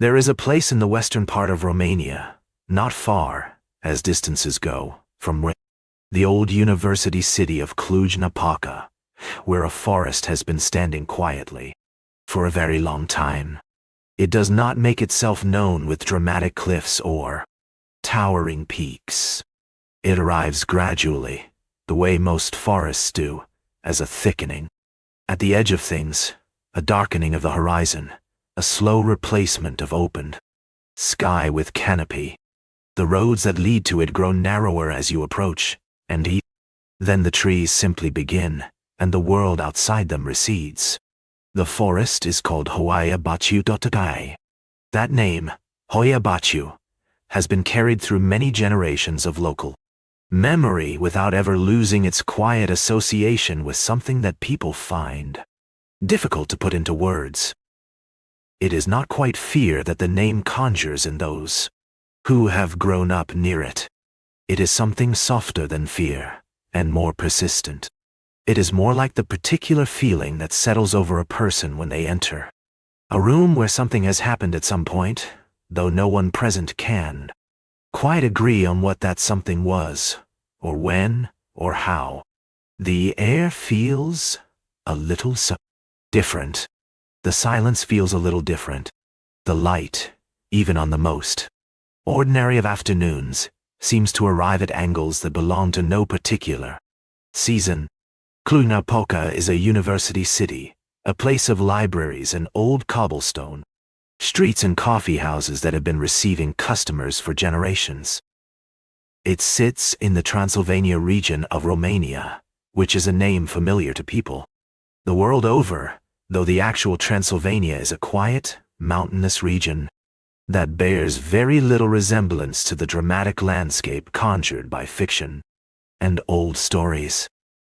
There is a place in the western part of Romania, not far, as distances go, from the old university city of Cluj-Napoca, where a forest has been standing quietly for a very long time. It does not make itself known with dramatic cliffs or towering peaks. It arrives gradually, the way most forests do, as a thickening. At the edge of things, a darkening of the horizon, a slow replacement of opened sky with canopy. The roads that lead to it grow narrower as you approach, and then the trees simply begin, and the world outside them recedes. The forest is called Hoia Baciu. That name, Hoia Baciu, has been carried through many generations of local memory without ever losing its quiet association with something that people find difficult to put into words. It is not quite fear that the name conjures in those who have grown up near it. It is something softer than fear, and more persistent. It is more like the particular feeling that settles over a person when they enter a room where something has happened at some point, though no one present can quite agree on what that something was, or when, or how. The air feels a little different. The silence feels a little different. The light, even on the most ordinary of afternoons, seems to arrive at angles that belong to no particular season. Cluj-Napoca is a university city, a place of libraries and old cobblestone streets and coffee houses that have been receiving customers for generations. It sits in the Transylvania region of Romania, which is a name familiar to people the world over, though the actual Transylvania is a quiet, mountainous region that bears very little resemblance to the dramatic landscape conjured by fiction and old stories.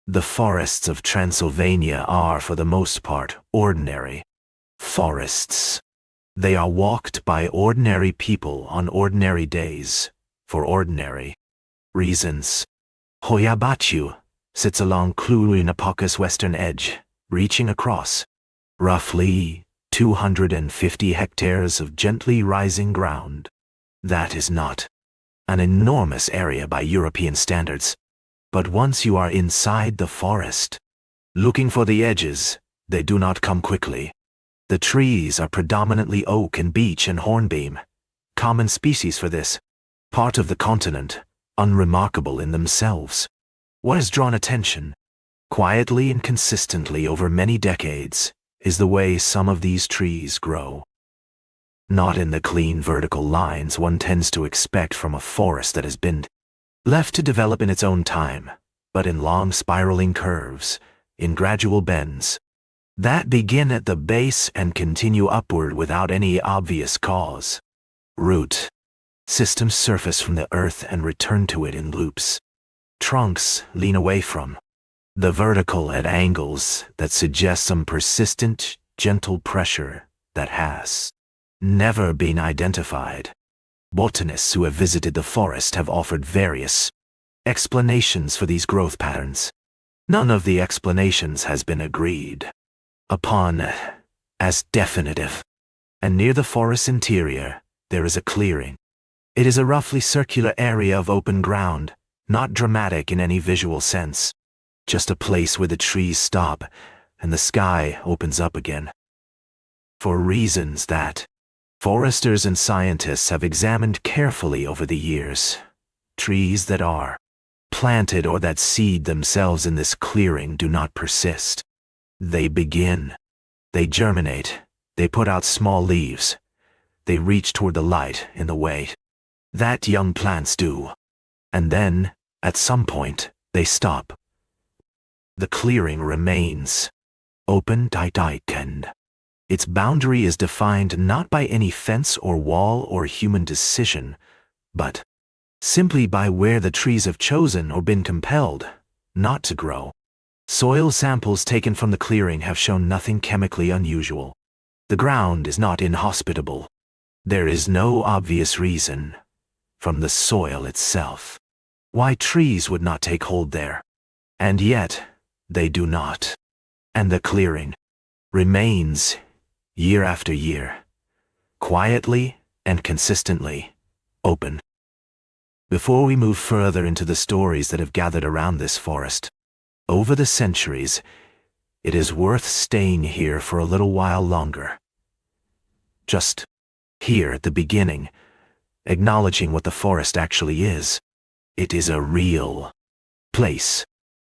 The forests of Transylvania are, for the most part, ordinary forests. They are walked by ordinary people on ordinary days, for ordinary reasons. Hoia Baciu sits along Cluj-Napoca's western edge, reaching across roughly 250 hectares of gently rising ground. That is not an enormous area by European standards, but once you are inside the forest, looking for the edges, they do not come quickly. The trees are predominantly oak and beech and hornbeam, common species for this part of the continent, unremarkable in themselves. What has drawn attention, quietly and consistently over many decades, is the way some of these trees grow. Not in the clean vertical lines one tends to expect from a forest that has been left to develop in its own time, but in long spiraling curves, in gradual bends, that begin at the base and continue upward without any obvious cause. Root systems surface from the earth and return to it in loops. Trunks lean away from the vertical at angles that suggest some persistent, gentle pressure that has never been identified. Botanists who have visited the forest have offered various explanations for these growth patterns. None of the explanations has been agreed upon as definitive. And near the forest's interior, there is a clearing. It is a roughly circular area of open ground, not dramatic in any visual sense, just a place where the trees stop and the sky opens up again. For reasons that foresters and scientists have examined carefully over the years, trees that are planted or that seed themselves in this clearing do not persist. They begin, they germinate, they put out small leaves, they reach toward the light in the way that young plants do, and then, at some point, they stop. The clearing remains open and its boundary is defined not by any fence or wall or human decision, but simply by where the trees have chosen or been compelled not to grow. Soil samples taken from the clearing have shown nothing chemically unusual. The ground is not inhospitable. There is no obvious reason, from the soil itself, why trees would not take hold there. And yet, they do not. And the clearing remains, year after year, quietly and consistently open. Before we move further into the stories that have gathered around this forest, over the centuries, it is worth staying here for a little while longer. Just here at the beginning, acknowledging what the forest actually is. It is a real place.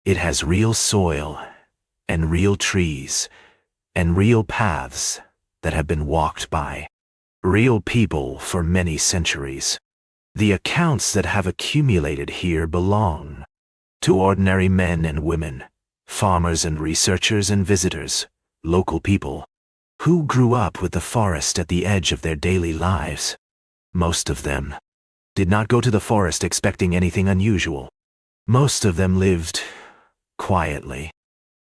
It has real soil and real trees and real paths that have been walked by real people for many centuries. The accounts that have accumulated here belong to ordinary men and women, farmers and researchers and visitors, local people, who grew up with the forest at the edge of their daily lives. Most of them did not go to the forest expecting anything unusual. Most of them lived quietly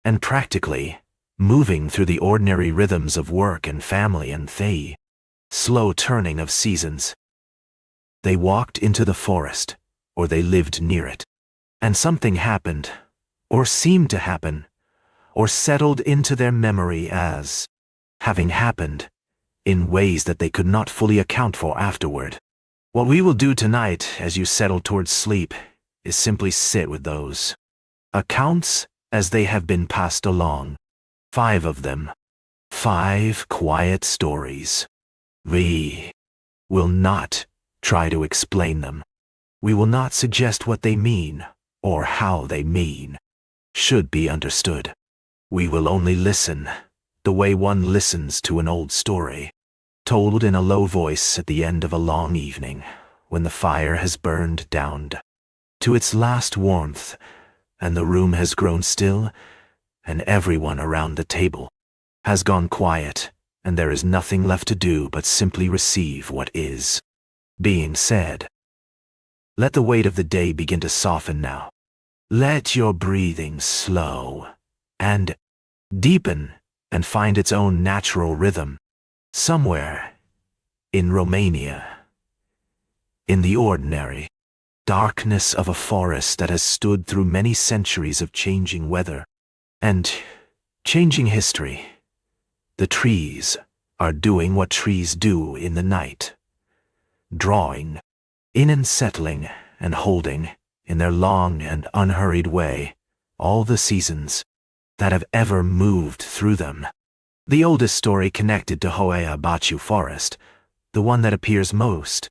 and practically, moving through the ordinary rhythms of work and family and the slow turning of seasons. They walked into the forest, or they lived near it, and something happened, or seemed to happen, or settled into their memory as having happened in ways that they could not fully account for afterward. What we will do tonight as you settle towards sleep is simply sit with those accounts as they have been passed along. 5 of them. 5 quiet stories. We will not try to explain them. We will not suggest what they mean or how they mean should be understood. We will only listen the way one listens to an old story, told in a low voice at the end of a long evening when the fire has burned down to its last warmth and the room has grown still and everyone around the table has gone quiet and there is nothing left to do but simply receive what is being said. Let the weight of the day begin to soften now. Let your breathing slow and deepen and find its own natural rhythm. Somewhere in Romania, in the ordinary darkness of a forest that has stood through many centuries of changing weather and changing history, the trees are doing what trees do in the night, drawing in and settling and holding in their long and unhurried way all the seasons that have ever moved through them. The oldest story connected to Hoia Baciu forest, the one that appears most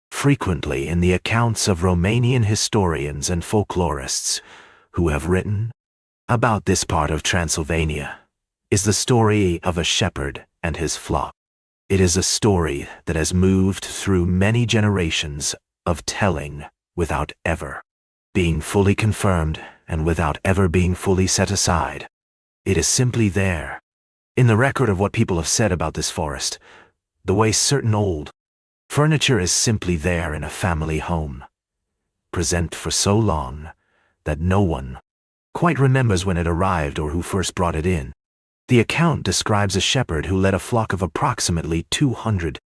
frequently in the accounts of Romanian historians and folklorists who have written about this part of Transylvania, is the story of a shepherd and his flock. It is a story that has moved through many generations of telling without ever being fully confirmed and without ever being fully set aside. It is simply there, in the record of what people have said about this forest, the way certain old furniture is simply there in a family home, present for so long that no one quite remembers when it arrived or who first brought it in. The account describes a shepherd who led a flock of approximately 200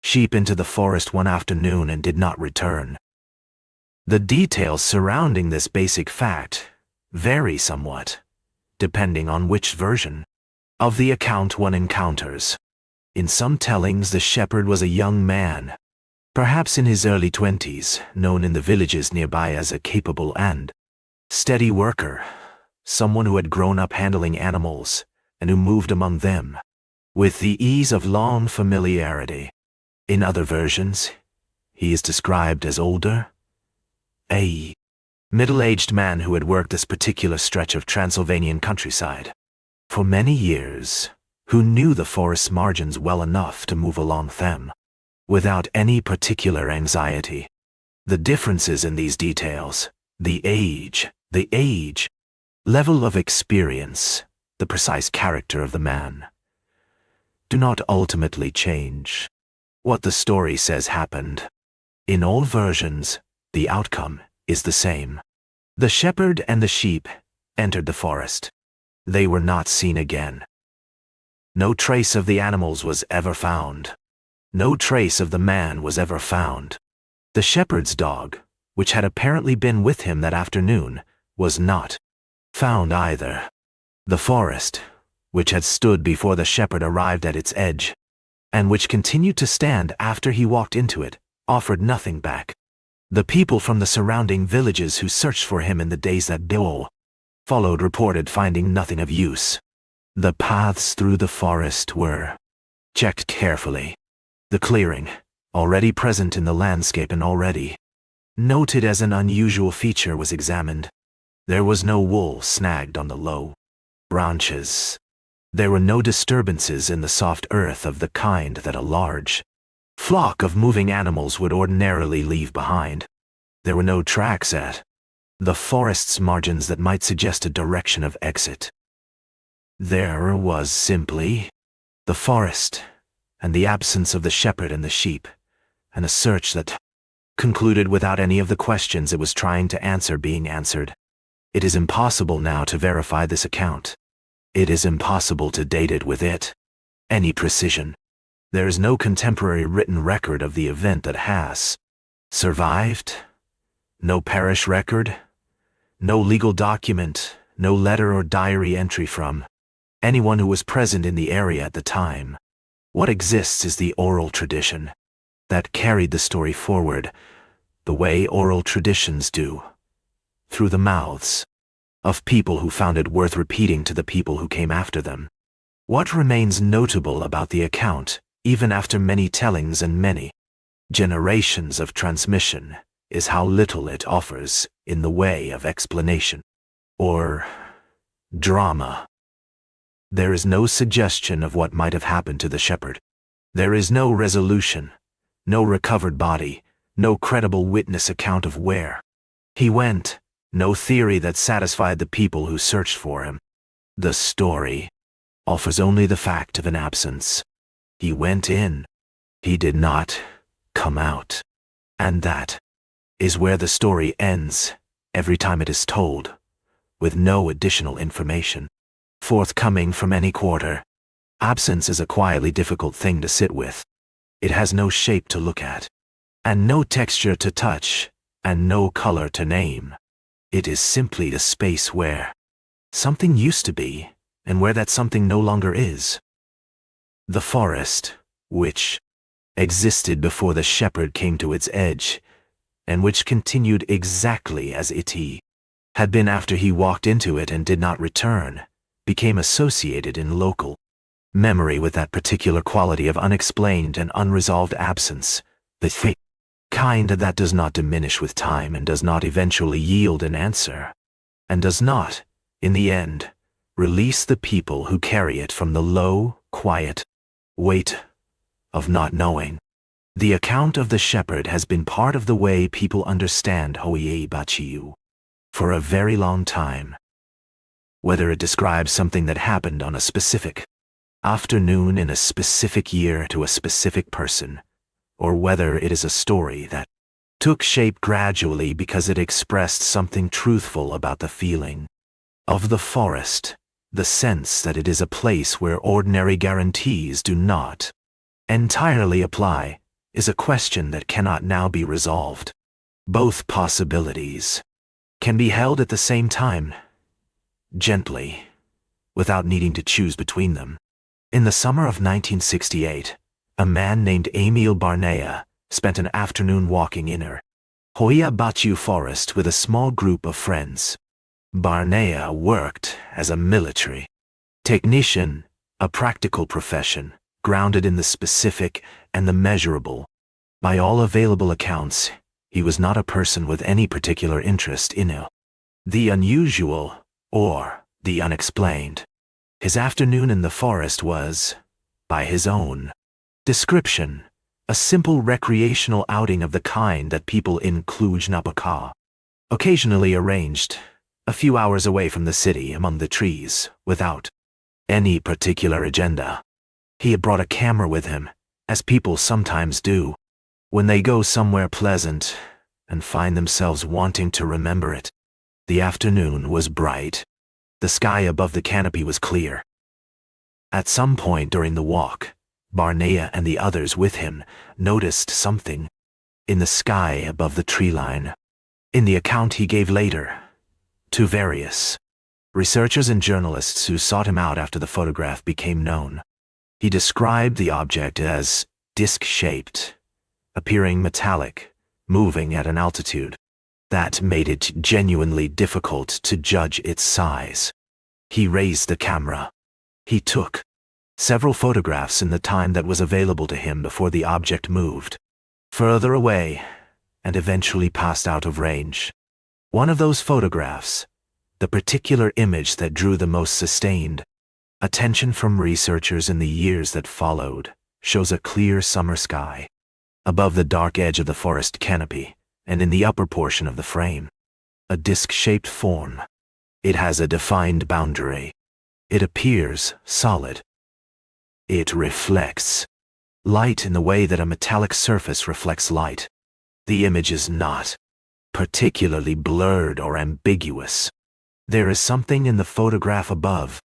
sheep into the forest one afternoon and did not return. The details surrounding this basic fact vary somewhat, depending on which version of the account one encounters. In some tellings, the shepherd was a young man, perhaps in his early 20s, known in the villages nearby as a capable and steady worker, someone who had grown up handling animals and who moved among them with the ease of long familiarity. In other versions, he is described as older, a middle-aged man who had worked this particular stretch of Transylvanian countryside for many years, who knew the forest's margins well enough to move along them without any particular anxiety. The differences in these details, the age, level of experience, the precise character of the man, do not ultimately change what the story says happened. In all versions, the outcome is the same. The shepherd and the sheep entered the forest. They were not seen again. No trace of the animals was ever found. No trace of the man was ever found. The shepherd's dog, which had apparently been with him that afternoon, was not found either. The forest, which had stood before the shepherd arrived at its edge, and which continued to stand after he walked into it, offered nothing back. The people from the surrounding villages who searched for him in the days that followed reported finding nothing of use. The paths through the forest were checked carefully. The clearing, already present in the landscape and already noted as an unusual feature, was examined. There was no wool snagged on the low branches. There were no disturbances in the soft earth of the kind that a large flock of moving animals would ordinarily leave behind. There were no tracks at the forest's margins that might suggest a direction of exit. There was simply the forest, and the absence of the shepherd and the sheep, and a search that concluded without any of the questions it was trying to answer being answered. It is impossible now to verify this account. It is impossible to date it with any precision. There is no contemporary written record of the event that has survived. No parish record, no legal document, no letter or diary entry from anyone who was present in the area at the time. What exists is the oral tradition that carried the story forward, the way oral traditions do, through the mouths of people who found it worth repeating to the people who came after them. What remains notable about the account, even after many tellings and many generations of transmission, is how little it offers in the way of explanation or drama. There is no suggestion of what might have happened to the shepherd. There is no resolution, no recovered body, no credible witness account of where he went, no theory that satisfied the people who searched for him. The story offers only the fact of an absence. He went in. He did not come out. And that is where the story ends every time it is told, with no additional information forthcoming from any quarter. Absence is a quietly difficult thing to sit with. It has no shape to look at, and no texture to touch, and no color to name. It is simply the space where something used to be, and where that something no longer is. The forest, which existed before the shepherd came to its edge, and which continued exactly as it had been after he walked into it and did not return, became associated in local memory with that particular quality of unexplained and unresolved absence, the kind that does not diminish with time and does not eventually yield an answer, and does not, in the end, release the people who carry it from the low, quiet weight of not knowing. The account of the shepherd has been part of the way people understand Hoia Baciu for a very long time. Whether it describes something that happened on a specific afternoon in a specific year to a specific person, or whether it is a story that took shape gradually because it expressed something truthful about the feeling of the forest, the sense that it is a place where ordinary guarantees do not entirely apply, is a question that cannot now be resolved. Both possibilities can be held at the same time, gently, without needing to choose between them. In the summer of 1968, a man named Emil Barnea spent an afternoon walking in her Hoia Baciu forest with a small group of friends. Barnea worked as a military technician, a practical profession, grounded in the specific and the measurable. By all available accounts, he was not a person with any particular interest in the unusual or the unexplained. His afternoon in the forest was, by his own description, a simple recreational outing of the kind that people in Cluj-Napoca occasionally arranged, a few hours away from the city among the trees, without any particular agenda. He had brought a camera with him, as people sometimes do when they go somewhere pleasant and find themselves wanting to remember it. The afternoon was bright. The sky above the canopy was clear. At some point during the walk, Barnea and the others with him noticed something in the sky above the tree line. In the account he gave later to various researchers and journalists who sought him out after the photograph became known, He described the object as disc-shaped, appearing metallic, moving at an altitude that made it genuinely difficult to judge its size. He raised the camera. He took several photographs in the time that was available to him before the object moved further away and eventually passed out of range. One of those photographs, the particular image that drew the most sustained attention from researchers in the years that followed, shows a clear summer sky above the dark edge of the forest canopy, and in the upper portion of the frame, a disc-shaped form. It has a defined boundary. It appears solid. It reflects light in the way that a metallic surface reflects light. The image is not particularly blurred or ambiguous. There is something in the photograph above.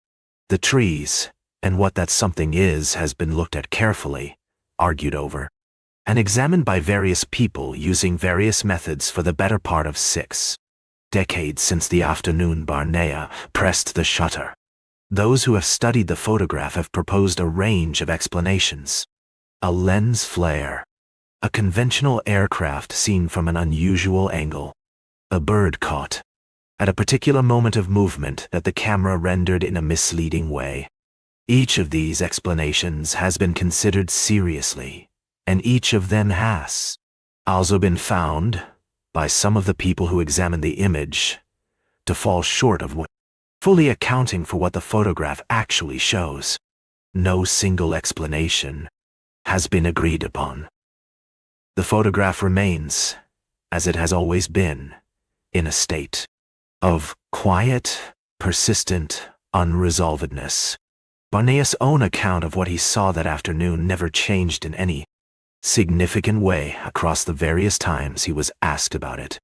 The trees, and what that something is, has been looked at carefully, argued over, and examined by various people using various methods for the better part of 6 decades since the afternoon Barnea pressed the shutter. Those who have studied the photograph have proposed a range of explanations. A lens flare, a conventional aircraft seen from an unusual angle, a bird caught at a particular moment of movement that the camera rendered in a misleading way. Each of these explanations has been considered seriously, and each of them has also been found, by some of the people who examined the image, to fall short of fully accounting for what the photograph actually shows. No single explanation has been agreed upon. The photograph remains, as it has always been, in a state of quiet, persistent unresolvedness. Barnea's own account of what he saw that afternoon never changed in any significant way across the various times he was asked about it.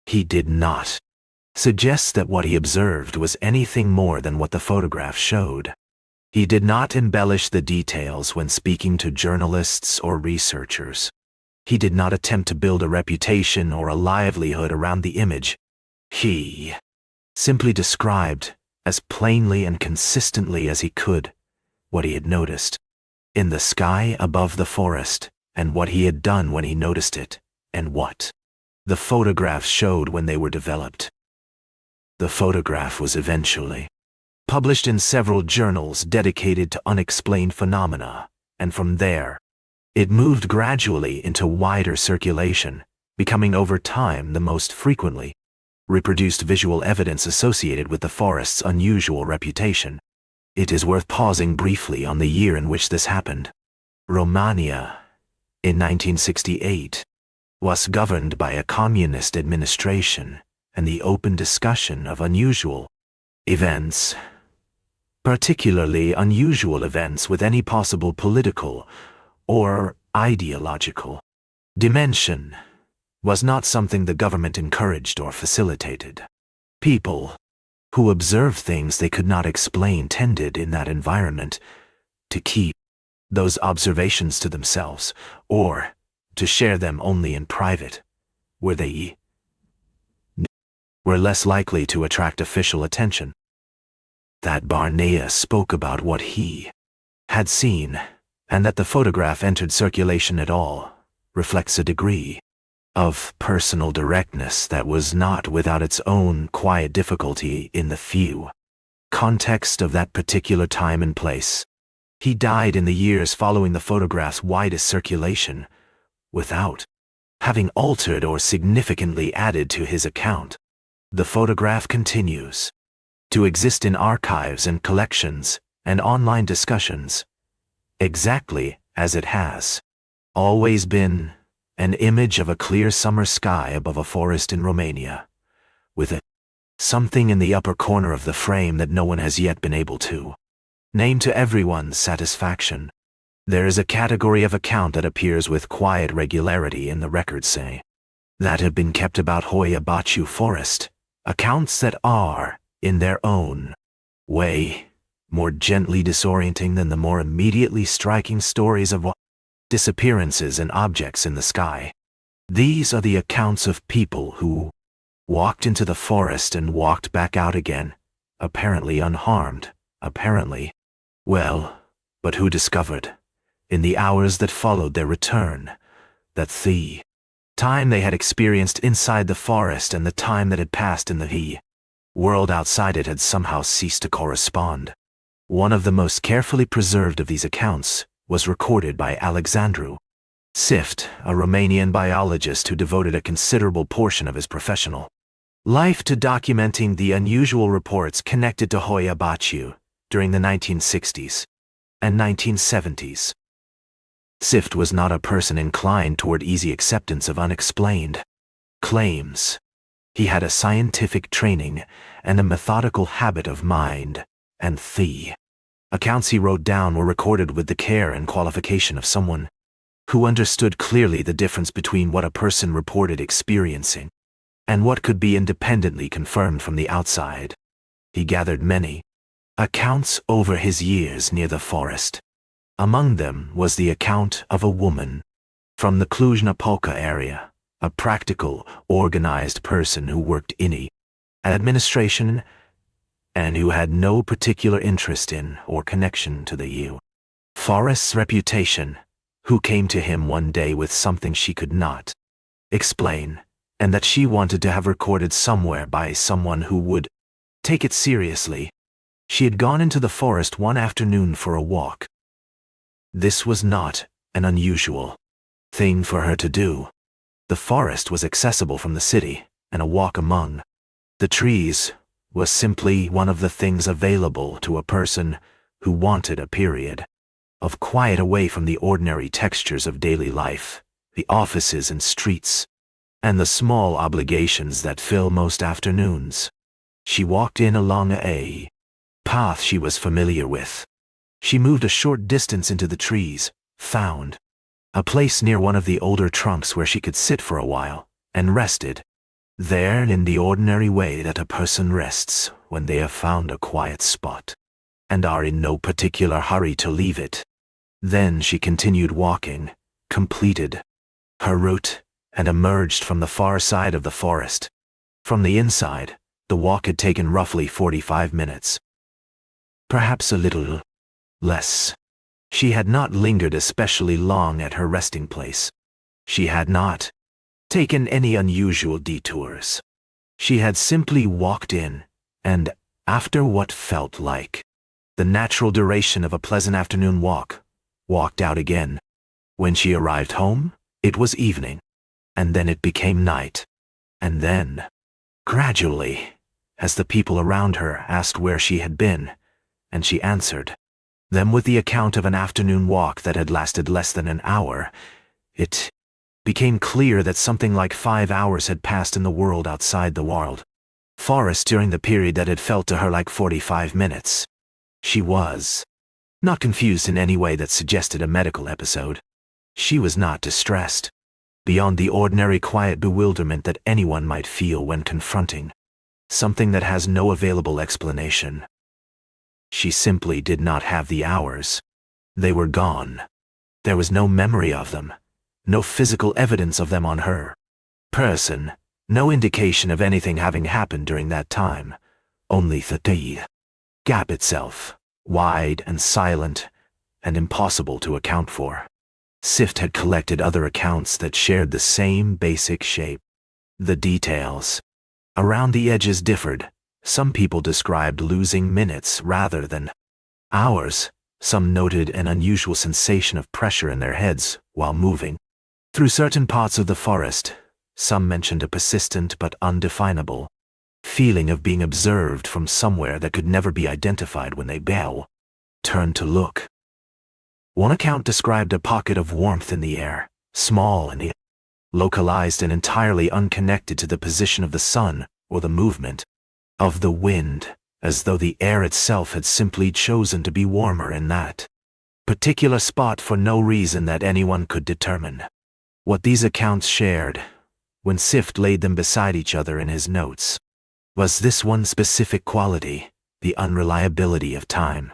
He did not suggest that what he observed was anything more than what the photograph showed. He did not embellish the details when speaking to journalists or researchers. He did not attempt to build a reputation or a livelihood around the image. He simply described, as plainly and consistently as he could, what he had noticed in the sky above the forest, and what he had done when he noticed it, and what the photographs showed when they were developed. The photograph was eventually published in several journals dedicated to unexplained phenomena, and from there, it moved gradually into wider circulation, becoming over time the most frequently reproduced visual evidence associated with the forest's unusual reputation. It is worth pausing briefly on the year in which this happened. Romania, in 1968, was governed by a communist administration, and the open discussion of unusual events, particularly unusual events with any possible political or ideological dimension, was not something the government encouraged or facilitated. People who observed things they could not explain tended, in that environment, to keep those observations to themselves, or to share them only in private, where they were less likely to attract official attention. That Barnea spoke about what he had seen, and that the photograph entered circulation at all, reflects a degree of personal directness that was not without its own quiet difficulty in the few context of that particular time and place. He died in the years following the photograph's widest circulation, without having altered or significantly added to his account. The photograph continues to exist in archives and collections and online discussions, exactly as it has always been, an image of a clear summer sky above a forest in Romania, with something in the upper corner of the frame that no one has yet been able to name to everyone's satisfaction. There is a category of account that appears with quiet regularity in the records, say, that have been kept about Hoia Baciu forest, accounts that are, in their own way, more gently disorienting than the more immediately striking stories of disappearances and objects in the sky. These are the accounts of people who walked into the forest and walked back out again, apparently unharmed, apparently, well, But who discovered, in the hours that followed their return, that the time they had experienced inside the forest and the time that had passed in the world outside it had somehow ceased to correspond? One of the most carefully preserved of these accounts was recorded by Alexandru Sift, a Romanian biologist who devoted a considerable portion of his professional life to documenting the unusual reports connected to Hoia Baciu during the 1960s and 1970s. Sift was not a person inclined toward easy acceptance of unexplained claims. He had a scientific training and a methodical habit of mind, and the accounts he wrote down were recorded with the care and qualification of someone who understood clearly the difference between what a person reported experiencing and what could be independently confirmed from the outside. He gathered many accounts over his years near the forest. Among them was the account of a woman from the Cluj-Napoca area, a practical, organized person who worked in administration and who had no particular interest in or connection to the forest's reputation, who came to him one day with something she could not explain, and that she wanted to have recorded somewhere by someone who would take it seriously. She had gone into the forest one afternoon for a walk. This was not an unusual thing for her to do. The forest was accessible from the city, and a walk among the trees was simply one of the things available to a person who wanted a period of quiet away from the ordinary textures of daily life, the offices and streets, and the small obligations that fill most afternoons. She walked in along a path she was familiar with. She moved a short distance into the trees, found a place near one of the older trunks where she could sit for a while, and rested there in the ordinary way that a person rests when they have found a quiet spot and are in no particular hurry to leave it. Then she continued walking, completed her route, and emerged from the far side of the forest. From the inside, the walk had taken roughly 45 minutes. Perhaps a little less. She had not lingered especially long at her resting place. She had not taken any unusual detours. She had simply walked in, and, after what felt like the natural duration of a pleasant afternoon walk, walked out again. When she arrived home, it was evening, and then it became night. And then, gradually, as the people around her asked where she had been, and she answered them with the account of an afternoon walk that had lasted less than an hour, it became clear that something like 5 hours had passed in the world outside the forest during the period that had felt to her like 45 minutes. She was not confused in any way that suggested a medical episode. She was not distressed, beyond the ordinary quiet bewilderment that anyone might feel when confronting something that has no available explanation. She simply did not have the hours. They were gone. There was no memory of them, no physical evidence of them on her person, no indication of anything having happened during that time, only the gap itself, wide and silent and impossible to account for. Sift had collected other accounts that shared the same basic shape. The details around the edges differed. Some people described losing minutes rather than hours. Some noted an unusual sensation of pressure in their heads while moving through certain parts of the forest. Some mentioned a persistent but undefinable feeling of being observed from somewhere that could never be identified when they turned to look. One account described a pocket of warmth in the air, small and localized and entirely unconnected to the position of the sun or the movement of the wind, as though the air itself had simply chosen to be warmer in that particular spot for no reason that anyone could determine. What these accounts shared, when Sift laid them beside each other in his notes, was this one specific quality: the unreliability of time.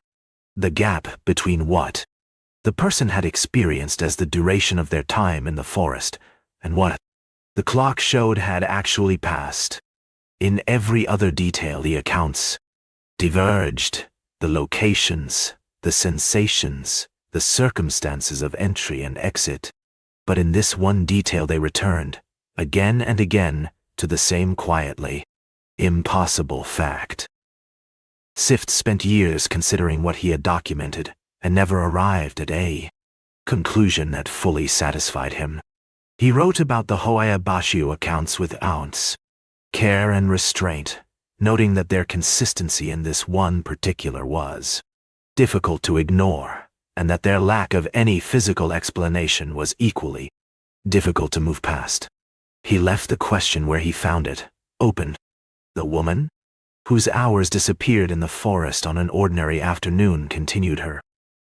The gap between what the person had experienced as the duration of their time in the forest and what the clock showed had actually passed. In every other detail the accounts diverged: the locations, the sensations, the circumstances of entry and exit. But in this one detail they returned, again and again, to the same quietly impossible fact. Sift spent years considering what he had documented and never arrived at a conclusion that fully satisfied him. He wrote about the Hoia Baciu accounts with ounce care and restraint, noting that their consistency in this one particular was difficult to ignore, and that their lack of any physical explanation was equally difficult to move past. He left the question where he found it open. The woman, whose hours disappeared in the forest on an ordinary afternoon, continued her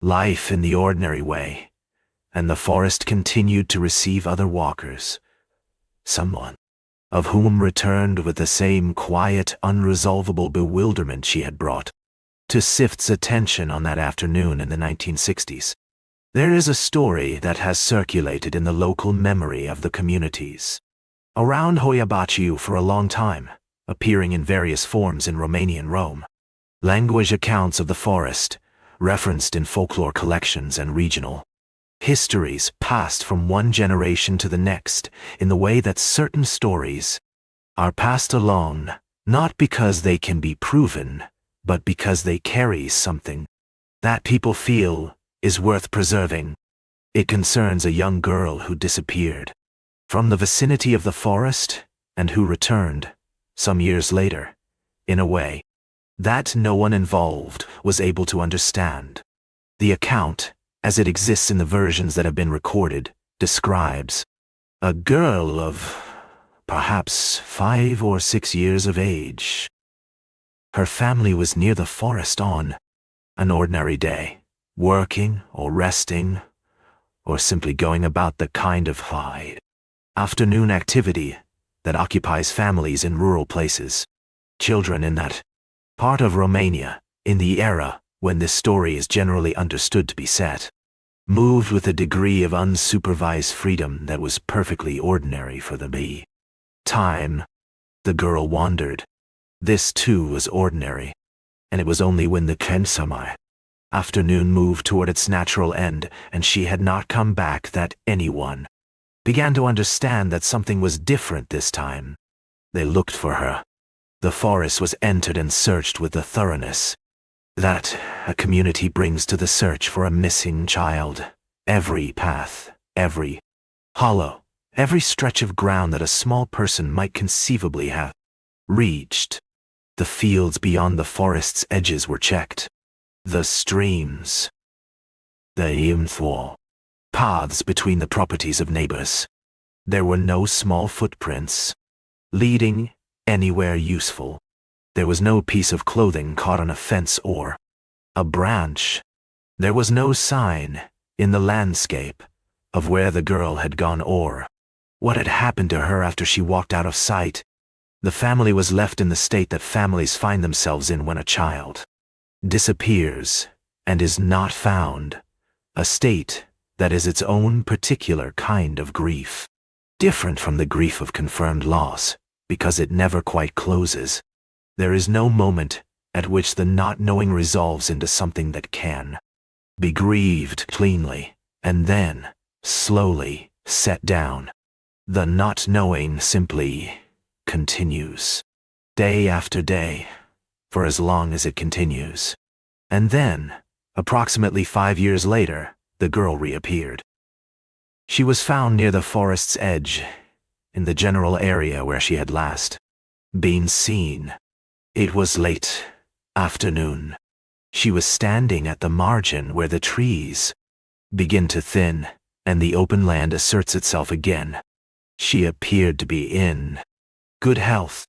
life in the ordinary way, and the forest continued to receive other walkers, someone of whom returned with the same quiet, unresolvable bewilderment she had brought to Sift's attention on that afternoon in the 1960s. There is a story that has circulated in the local memory of the communities around Hoia Baciu for a long time, appearing in various forms in Romanian Rome. Language accounts of the forest, referenced in folklore collections and regional histories passed from one generation to the next in the way that certain stories are passed along, not because they can be proven, but because they carry something that people feel is worth preserving. It concerns a young girl who disappeared from the vicinity of the forest and who returned, some years later, in a way that no one involved was able to understand. The account, as it exists in the versions that have been recorded, describes a girl of perhaps 5 or 6 years of age. Her family was near the forest on an ordinary day, working or resting, or simply going about the kind of high afternoon activity that occupies families in rural places. Children in that part of Romania, in the era when this story is generally understood to be set, moved with a degree of unsupervised freedom that was perfectly ordinary for the time the girl wandered. This too was ordinary, and it was only when the summer afternoon moved toward its natural end and she had not come back that anyone began to understand that something was different this time. They looked for her. The forest was entered and searched with the thoroughness that a community brings to the search for a missing child. Every path, every hollow, every stretch of ground that a small person might conceivably have reached. The fields beyond the forest's edges were checked. The streams, the paths between the properties of neighbors. There were no small footprints leading anywhere useful. There was no piece of clothing caught on a fence or a branch. There was no sign in the landscape of where the girl had gone or what had happened to her after she walked out of sight. The family was left in the state that families find themselves in when a child disappears and is not found, a state that is its own particular kind of grief, different from the grief of confirmed loss, because it never quite closes. There is no moment at which the not knowing resolves into something that can be grieved cleanly, and then, slowly, set down. The not knowing simply continues, day after day, for as long as it continues. And then, approximately 5 years later, the girl reappeared. She was found near the forest's edge, in the general area where she had last been seen. It was late afternoon. She was standing at the margin where the trees begin to thin and the open land asserts itself again. She appeared to be in good health.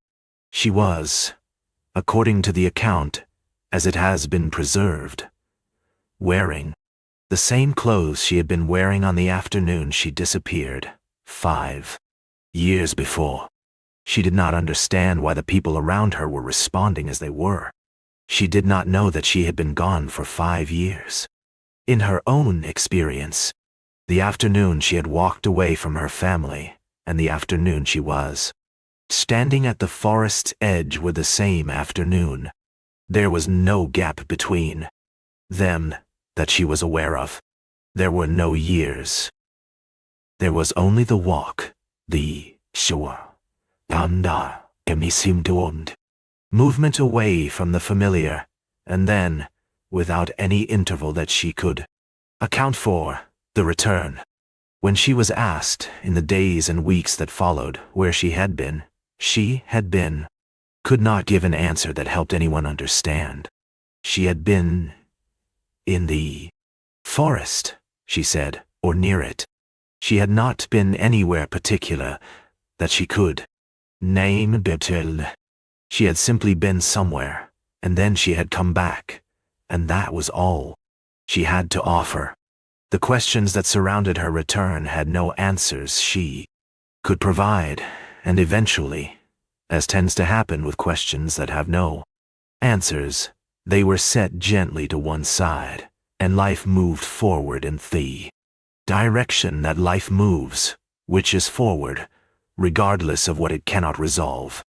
She was, according to the account, as it has been preserved, wearing the same clothes she had been wearing on the afternoon she disappeared 5 years before. She did not understand why the people around her were responding as they were. She did not know that she had been gone for 5 years. In her own experience, the afternoon she had walked away from her family, and the afternoon she was standing at the forest's edge were the same afternoon. There was no gap between them that she was aware of. There were no years. There was only the walk, the shore, movement away from the familiar, and then, without any interval that she could account for, the return. When she was asked, in the days and weeks that followed, where she had been, could not give an answer that helped anyone understand. She had been in the forest, she said, or near it. She had not been anywhere particular that she could name. She had simply been somewhere, and then she had come back, and that was all she had to offer. The questions that surrounded her return had no answers she could provide, and eventually, as tends to happen with questions that have no answers, they were set gently to one side, and life moved forward in the direction that life moves, which is forward, regardless of what it cannot resolve.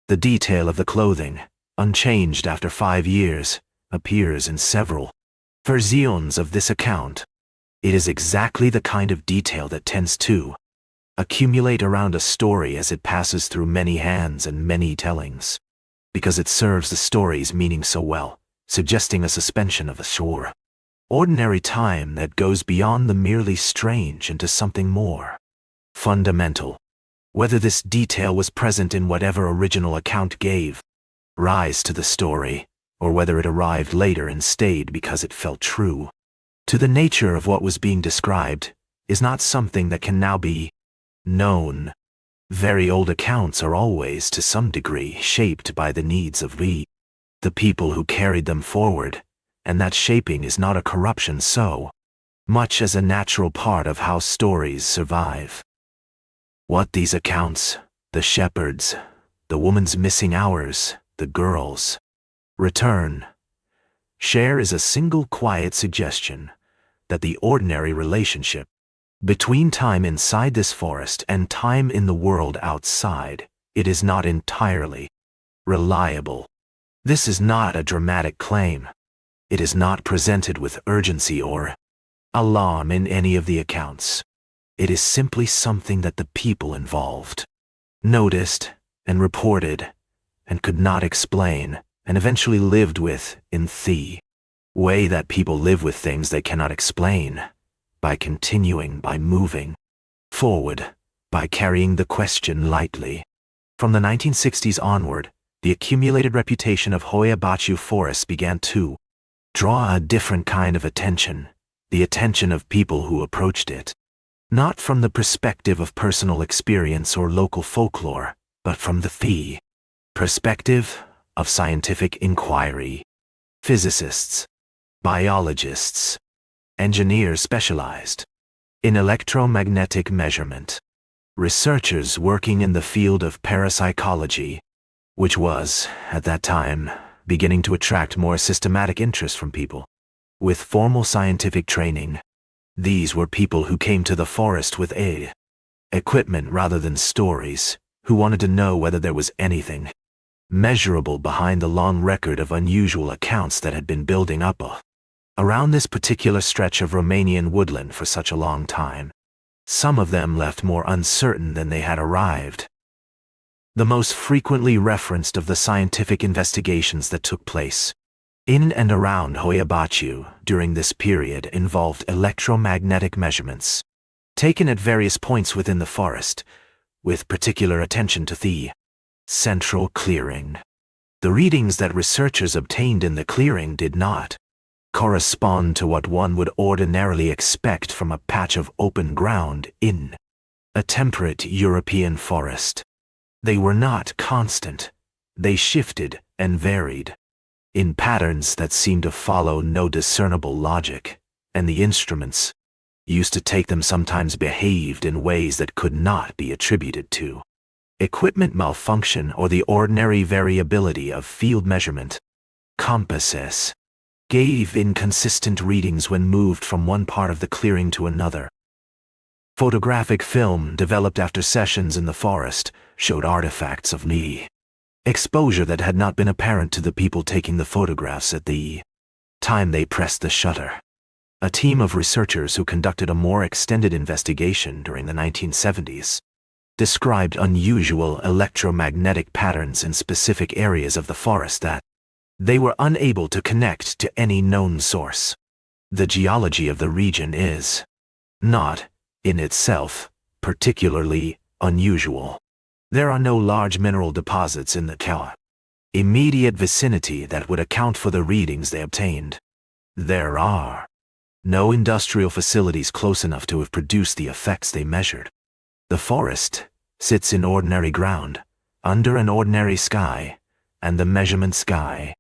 The detail of the clothing, unchanged after 5 years, appears in several versions of this account. It is exactly the kind of detail that tends to accumulate around a story as it passes through many hands and many tellings, because it serves the story's meaning so well, suggesting a suspension of a sure, ordinary time that goes beyond the merely strange into something more fundamental. Whether this detail was present in whatever original account gave rise to the story, or whether it arrived later and stayed because it felt true to the nature of what was being described, is not something that can now be known. Very old accounts are always, to some degree, shaped by the needs of the people who carried them forward, and that shaping is not a corruption so much as a natural part of how stories survive. What these accounts, the shepherds, the woman's missing hours, the girl's return, share is a single quiet suggestion that the ordinary relationship between time inside this forest and time in the world outside, it is not entirely reliable. This is not a dramatic claim. It is not presented with urgency or alarm in any of the accounts. It is simply something that the people involved noticed and reported and could not explain, and eventually lived with in the way that people live with things they cannot explain, by continuing, by moving forward, by carrying the question lightly. From the 1960s onward, the accumulated reputation of Hoia Baciu forests began to draw a different kind of attention, the attention of people who approached it, not from the perspective of personal experience or local folklore, but from the perspective of scientific inquiry. Physicists, biologists, engineers specialized in electromagnetic measurement, researchers working in the field of parapsychology, which was, at that time, beginning to attract more systematic interest from people with formal scientific training. These were people who came to the forest with equipment rather than stories, who wanted to know whether there was anything measurable behind the long record of unusual accounts that had been building up around this particular stretch of Romanian woodland for such a long time. Some of them left more uncertain than they had arrived. The most frequently referenced of the scientific investigations that took place in and around Hoia Baciu during this period involved electromagnetic measurements, taken at various points within the forest, with particular attention to the central clearing. The readings that researchers obtained in the clearing did not correspond to what one would ordinarily expect from a patch of open ground in a temperate European forest. They were not constant. They shifted and varied in patterns that seemed to follow no discernible logic, and the instruments used to take them sometimes behaved in ways that could not be attributed to equipment malfunction or the ordinary variability of field measurement. Compasses gave inconsistent readings when moved from one part of the clearing to another. Photographic film developed after sessions in the forest showed artifacts of exposure that had not been apparent to the people taking the photographs at the time they pressed the shutter. A team of researchers who conducted a more extended investigation during the 1970s described unusual electromagnetic patterns in specific areas of the forest that they were unable to connect to any known source. The geology of the region is not, in itself, particularly unusual. There are no large mineral deposits in the immediate vicinity that would account for the readings they obtained. There are no industrial facilities close enough to have produced the effects they measured. The forest sits in ordinary ground, under an ordinary sky, and the measurement sky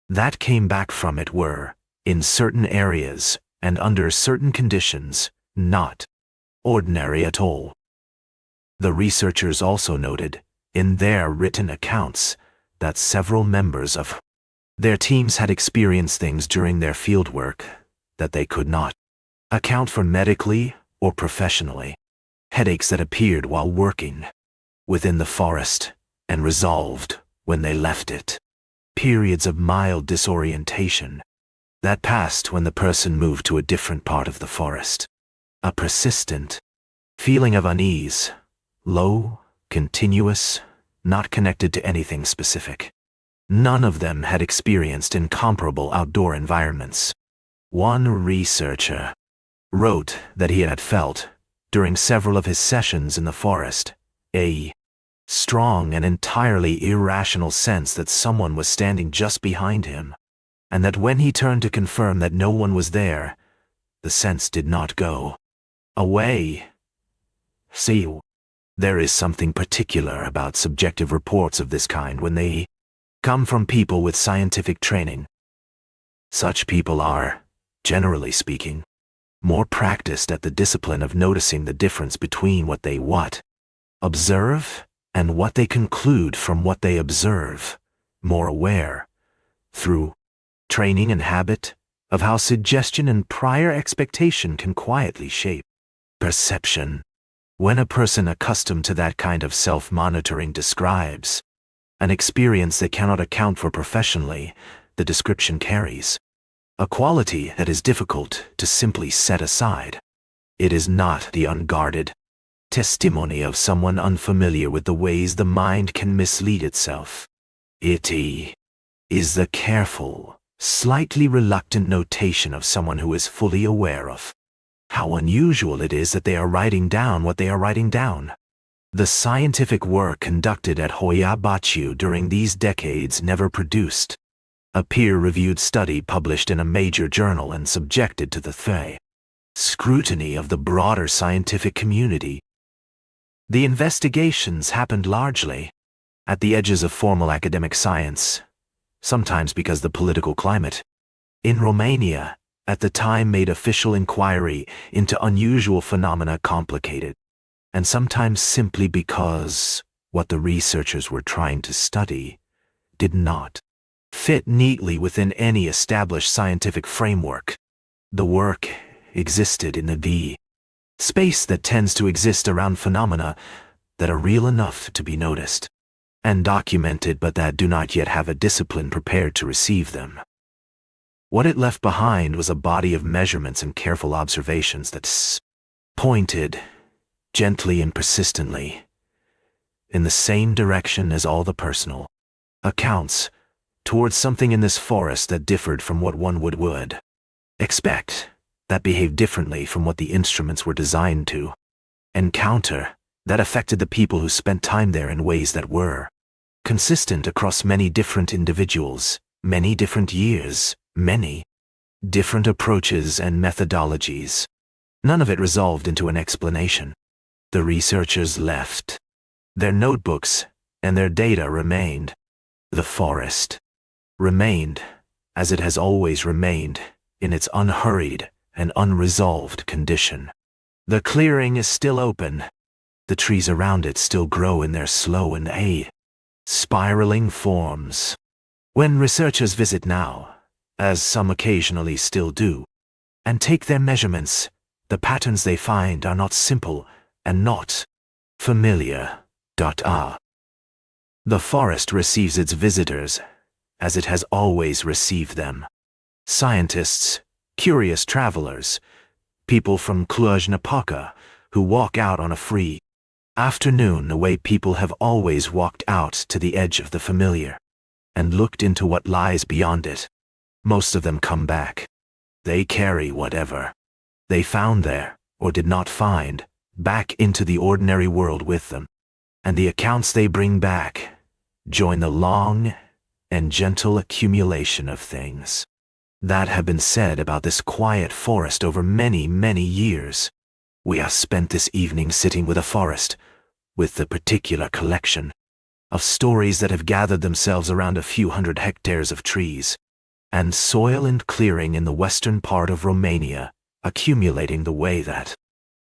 that came back from it were, in certain areas and under certain conditions, not ordinary at all. The researchers also noted, in their written accounts, that several members of their teams had experienced things during their fieldwork that they could not account for medically or professionally. Headaches that appeared while working within the forest and resolved when they left it. Periods of mild disorientation that passed when the person moved to a different part of the forest. A persistent feeling of unease, low, continuous, not connected to anything specific. None of them had experienced incomparable outdoor environments. One researcher wrote that he had felt, during several of his sessions in the forest, a strong and entirely irrational sense that someone was standing just behind him, and that when he turned to confirm that no one was there, the sense did not go away. See, there is something particular about subjective reports of this kind when they come from people with scientific training. Such people are, generally speaking, more practiced at the discipline of noticing the difference between what they observe and what they conclude from what they observe, more aware, through training and habit, of how suggestion and prior expectation can quietly shape perception. When a person accustomed to that kind of self-monitoring describes an experience they cannot account for professionally, the description carries a quality that is difficult to simply set aside. It is not the unguarded testimony of someone unfamiliar with the ways the mind can mislead itself. It is the careful, slightly reluctant notation of someone who is fully aware of how unusual it is that they are writing down what they are writing down. The scientific work conducted at Hoia Baciu during these decades never produced a peer-reviewed study published in a major journal and subjected to the scrutiny of the broader scientific community. The investigations happened largely at the edges of formal academic science, sometimes because the political climate in Romania at the time made official inquiry into unusual phenomena complicated, and sometimes simply because what the researchers were trying to study did not fit neatly within any established scientific framework. The work existed in the space that tends to exist around phenomena that are real enough to be noticed and documented but that do not yet have a discipline prepared to receive them. What it left behind was a body of measurements and careful observations that pointed, gently and persistently, in the same direction as all the personal accounts towards something in this forest that differed from what one would expect, that behaved differently from what the instruments were designed to encounter, that affected the people who spent time there in ways that were consistent across many different individuals, many different years, many different approaches and methodologies. None of it resolved into an explanation. The researchers left. Their notebooks and their data remained. The forest remained, as it has always remained, in its unhurried and unresolved condition. The clearing is still open. The trees around it still grow in their slow and spiraling forms. When researchers visit now, as some occasionally still do, and take their measurements, the patterns they find are not simple and not familiar. The forest receives its visitors as it has always received them. Scientists, curious travelers, people from Cluj-Napoca who walk out on a free afternoon the way people have always walked out to the edge of the familiar and looked into what lies beyond it. Most of them come back. They carry whatever they found there, or did not find, back into the ordinary world with them. And the accounts they bring back join the long and gentle accumulation of things that have been said about this quiet forest over many, many years. We have spent this evening sitting with a forest, with the particular collection of stories that have gathered themselves around a few hundred hectares of trees and soil and clearing in the western part of Romania, accumulating the way that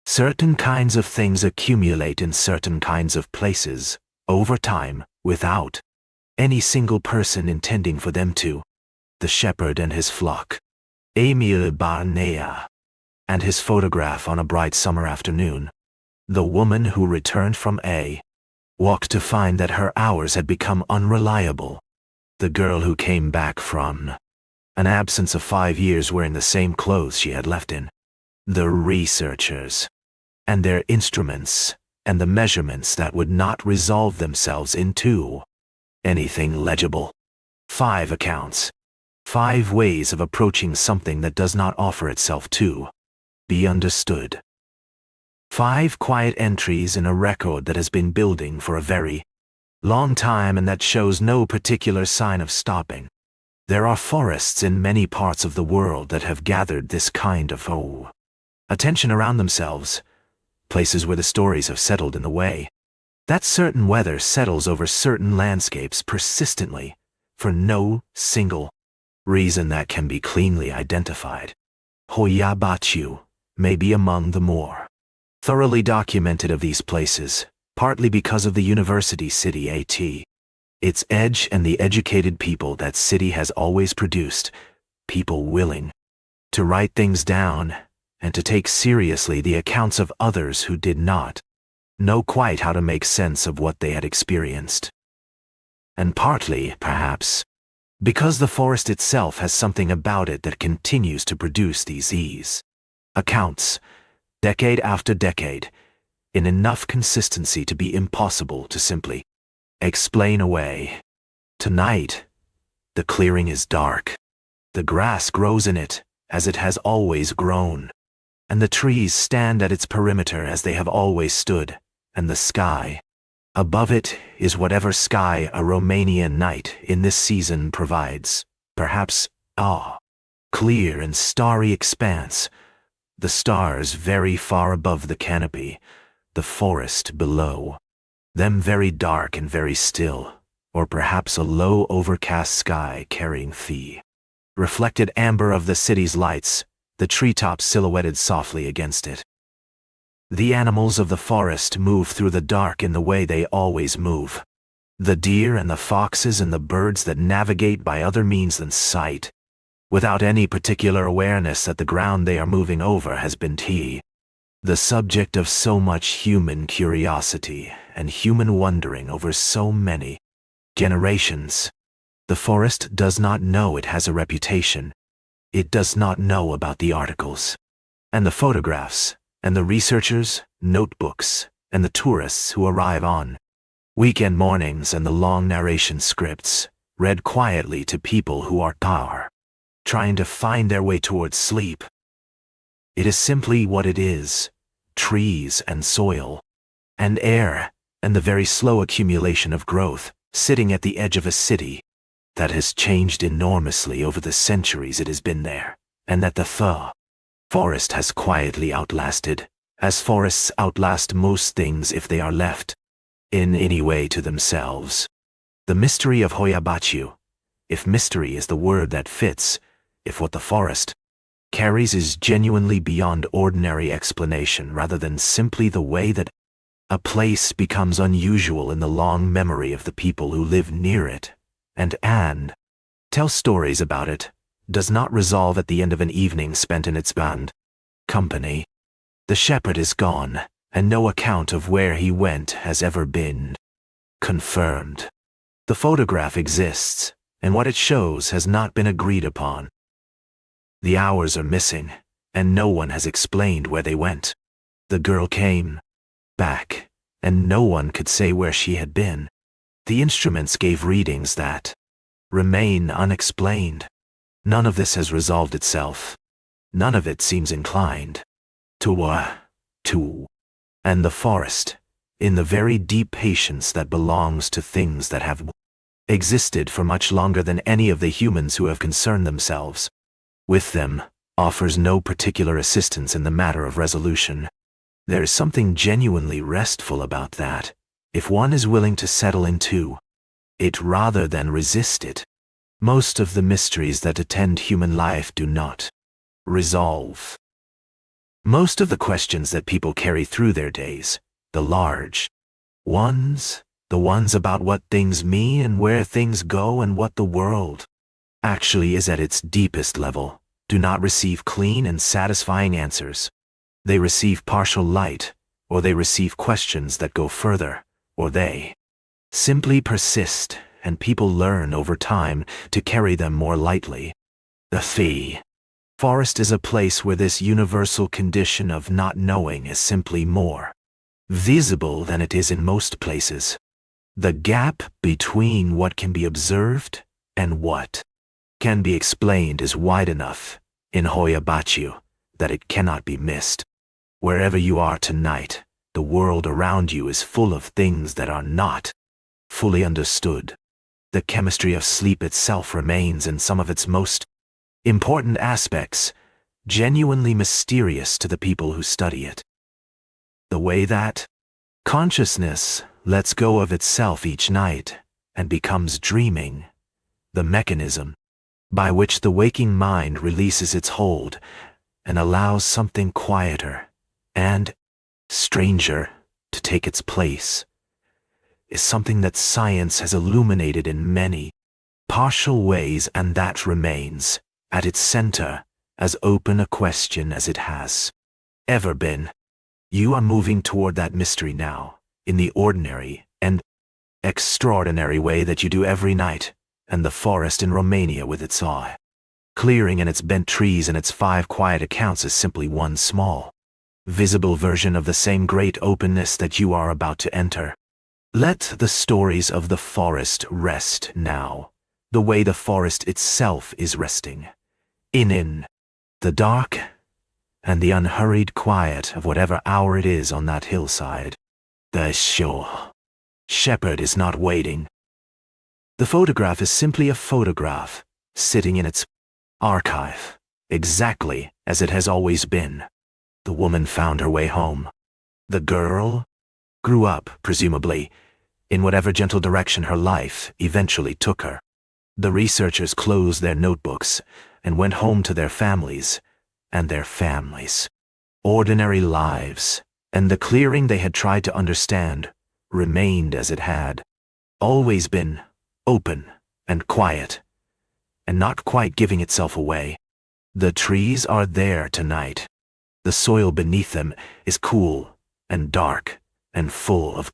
certain kinds of things accumulate in certain kinds of places, over time, without any single person intending for them to. The shepherd and his flock, Hoia Baciu, and his photograph on a bright summer afternoon. The woman who returned from a walk to find that her hours had become unreliable. The girl who came back from an absence of 5 years wearing the same clothes she had left in. The researchers and their instruments and the measurements that would not resolve themselves into anything legible. 5 accounts. 5 ways of approaching something that does not offer itself to be understood. 5 quiet entries in a record that has been building for a very long time and that shows no particular sign of stopping. There are forests in many parts of the world that have gathered this kind of attention around themselves, places where the stories have settled in the way that certain weather settles over certain landscapes persistently for no single reason that can be cleanly identified. Hoia Baciu may be among the more thoroughly documented of these places, partly because of the university city at its edge and the educated people that city has always produced, people willing to write things down and to take seriously the accounts of others who did not know quite how to make sense of what they had experienced. And partly, perhaps, because the forest itself has something about it that continues to produce these accounts, decade after decade, in enough consistency to be impossible to simply explain away. Tonight, the clearing is dark. The grass grows in it, as it has always grown, and the trees stand at its perimeter as they have always stood, and the sky above it is whatever sky a Romanian night in this season provides, perhaps clear and starry expanse, the stars very far above the canopy, the forest below them very dark and very still, or perhaps a low overcast sky carrying the reflected amber of the city's lights, the treetops silhouetted softly against it. The animals of the forest move through the dark in the way they always move. The deer and the foxes and the birds that navigate by other means than sight, without any particular awareness that the ground they are moving over has been the subject of so much human curiosity and human wondering over so many generations. The forest does not know it has a reputation. It does not know about the articles and the photographs and the researchers, notebooks, and the tourists who arrive on weekend mornings and the long narration scripts, read quietly to people who are trying to find their way towards sleep. It is simply what it is: trees and soil and air and the very slow accumulation of growth sitting at the edge of a city that has changed enormously over the centuries it has been there, and that the forest has quietly outlasted, as forests outlast most things if they are left in any way to themselves. The mystery of Hoia Baciu, if mystery is the word that fits, if what the forest carries is genuinely beyond ordinary explanation rather than simply the way that a place becomes unusual in the long memory of the people who live near it, and tell stories about it, does not resolve at the end of an evening spent in its band company. The shepherd is gone, and no account of where he went has ever been confirmed. The photograph exists, and what it shows has not been agreed upon. The hours are missing, and no one has explained where they went. The girl came back, and no one could say where she had been. The instruments gave readings that remain unexplained. None of this has resolved itself. None of it seems inclined to. And the forest, in the very deep patience that belongs to things that have existed for much longer than any of the humans who have concerned themselves with them, offers no particular assistance in the matter of resolution. There is something genuinely restful about that, if one is willing to settle into it rather than resist it. Most of the mysteries that attend human life do not resolve. Most of the questions that people carry through their days, the large ones, the ones about what things mean and where things go and what the world actually is at its deepest level, do not receive clean and satisfying answers. They receive partial light, or they receive questions that go further, or they simply persist, and people learn over time to carry them more lightly. The forest is a place where this universal condition of not knowing is simply more visible than it is in most places. The gap between what can be observed and what can be explained is wide enough in Hoia Baciu that it cannot be missed. Wherever you are tonight, the world around you is full of things that are not fully understood. The chemistry of sleep itself remains in some of its most important aspects genuinely mysterious to the people who study it. The way that consciousness lets go of itself each night and becomes dreaming, the mechanism by which the waking mind releases its hold and allows something quieter and stranger to take its place, is something that science has illuminated in many partial ways, and that remains at its center as open a question as it has ever been. You are moving toward that mystery now, in the ordinary and extraordinary way that you do every night, and the forest in Romania with its awe clearing and its bent trees and its 5 quiet accounts is simply one small, visible version of the same great openness that you are about to enter. Let the stories of the forest rest now, the way the forest itself is resting, in the dark and the unhurried quiet of whatever hour it is on that hillside. The shepherd is not waiting. The photograph is simply a photograph, sitting in its archive, exactly as it has always been. The woman found her way home. The girl grew up, presumably, in whatever gentle direction her life eventually took her. The researchers closed their notebooks and went home to their families and their families. Ordinary lives, and the clearing they had tried to understand remained as it had always been, open and quiet, and not quite giving itself away. The trees are there tonight. The soil beneath them is cool and dark and full of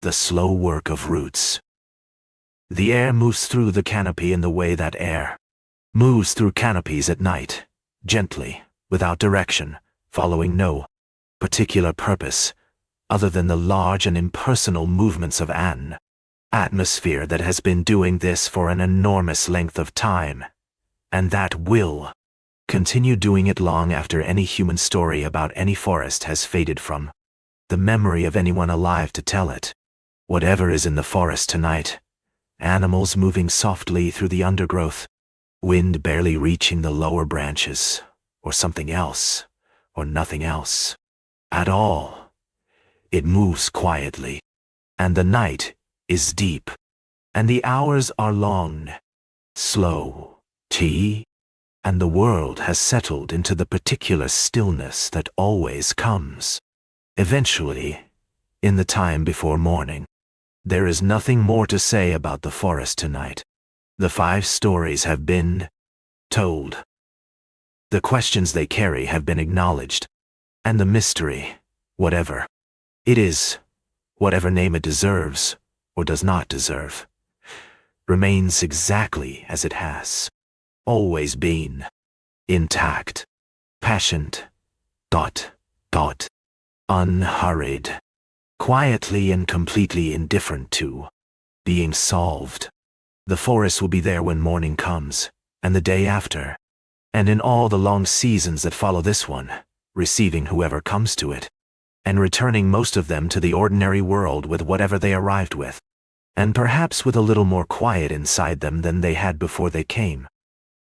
the slow work of roots. The air moves through the canopy in the way that air moves through canopies at night, gently, without direction, following no particular purpose, other than the large and impersonal movements of an atmosphere that has been doing this for an enormous length of time, and that will continue doing it long after any human story about any forest has faded from the memory of anyone alive to tell it. Whatever is in the forest tonight, animals moving softly through the undergrowth, wind barely reaching the lower branches, or something else, or nothing else at all. It moves quietly, and the night is deep, and the hours are long, slow, and the world has settled into the particular stillness that always comes eventually, in the time before morning. There is nothing more to say about the forest tonight. The 5 stories have been told. The questions they carry have been acknowledged, and the mystery, whatever it is, whatever name it deserves or does not deserve, remains exactly as it has always been. intact, patient, dot, dot, unhurried, quietly and completely indifferent to being solved. The forest will be there when morning comes, and the day after, and in all the long seasons that follow this one, receiving whoever comes to it, and returning most of them to the ordinary world with whatever they arrived with, and perhaps with a little more quiet inside them than they had before they came.